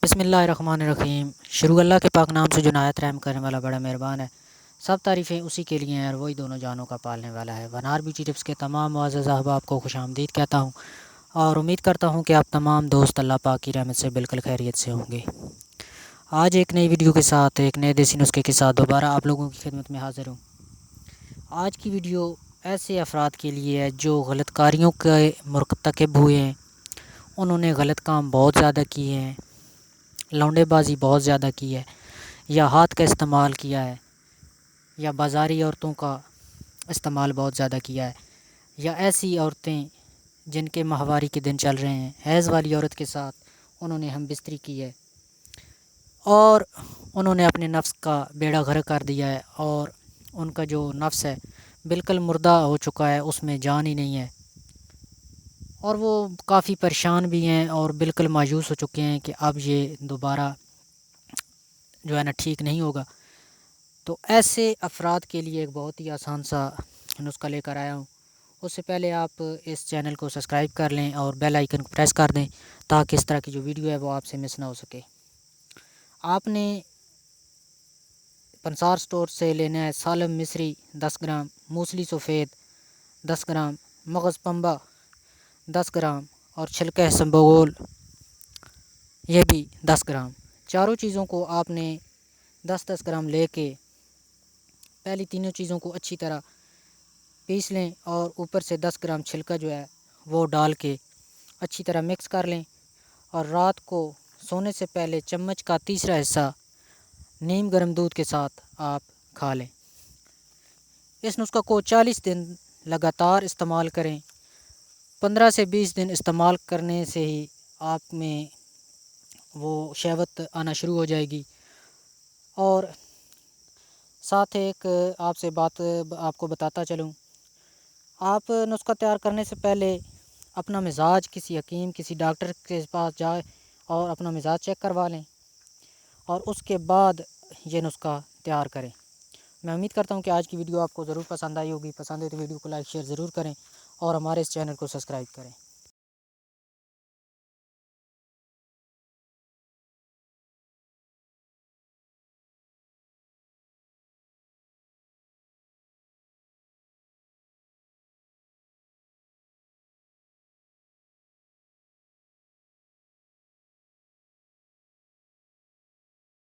بسم اللہ الرحمن الرحیم۔ شروع اللہ کے پاک نام سے جو نہایت رحم کرنے والا بڑا مہربان ہے۔ سب تعریفیں اسی کے لیے ہیں اور وہی دونوں جانوں کا پالنے والا ہے۔ ونار بیوٹی ٹپس کے تمام معزز احباب کو خوش آمدید کہتا ہوں اور امید کرتا ہوں کہ آپ تمام دوست اللہ پاک کی رحمت سے بالکل خیریت سے ہوں گے۔ آج ایک نئی ویڈیو کے ساتھ ایک نئے دیسی نسخے کے ساتھ دوبارہ آپ لوگوں کی خدمت میں حاضر ہوں۔ آج کی ویڈیو ایسے افراد کے لیے ہے جو غلط کاریوں کے مرتکب ہوئے ہیں۔ انہوں نے غلط کام بہت زیادہ کیے ہیں، لونڈے بازی بہت زیادہ کی ہے، یا ہاتھ کا استعمال کیا ہے، یا بازاری عورتوں کا استعمال بہت زیادہ کیا ہے، یا ایسی عورتیں جن کے ماہواری کے دن چل رہے ہیں، حیض والی عورت کے ساتھ انہوں نے ہم بستری کی ہے اور انہوں نے اپنے نفس کا بیڑا غرق کر دیا ہے اور ان کا جو نفس ہے بالکل مردہ ہو چکا ہے، اس میں جان ہی نہیں ہے اور وہ کافی پریشان بھی ہیں اور بالکل مایوس ہو چکے ہیں کہ اب یہ دوبارہ جو ہے نا ٹھیک نہیں ہوگا۔ تو ایسے افراد کے لیے ایک بہت ہی آسان سا نسخہ لے کر آیا ہوں۔ اس سے پہلے آپ اس چینل کو سبسکرائب کر لیں اور بیل آئیکن کو پریس کر دیں تاکہ اس طرح کی جو ویڈیو ہے وہ آپ سے مس نہ ہو سکے۔ آپ نے پنسار سٹور سے لینا ہے سالم مصری 10 گرام، موسلی سفید 10 گرام، مغز پمبا 10 گرام اور چھلکہ سمبگول یہ بھی 10 گرام۔ چاروں چیزوں کو آپ نے 10-10 گرام لے کے پہلی تینوں چیزوں کو اچھی طرح پیس لیں اور اوپر سے 10 گرام چھلکا جو ہے وہ ڈال کے اچھی طرح مکس کر لیں اور رات کو سونے سے پہلے چمچ کا تیسرا حصہ نیم گرم دودھ کے ساتھ آپ کھا لیں۔ اس نسخہ کو 40 دن لگاتار استعمال کریں۔ 15 سے 20 دن استعمال کرنے سے ہی آپ میں وہ شہوت آنا شروع ہو جائے گی۔ اور ساتھ ایک آپ سے بات آپ کو بتاتا چلوں، آپ نسخہ تیار کرنے سے پہلے اپنا مزاج کسی حکیم کسی ڈاکٹر کے پاس جائے اور اپنا مزاج چیک کروا لیں اور اس کے بعد یہ نسخہ تیار کریں۔ میں امید کرتا ہوں کہ آج کی ویڈیو آپ کو ضرور پسند آئی ہوگی۔ پسند ہے تو ویڈیو کو لائک شیئر ضرور کریں اور ہمارے اس چینل کو سبسکرائب کریں۔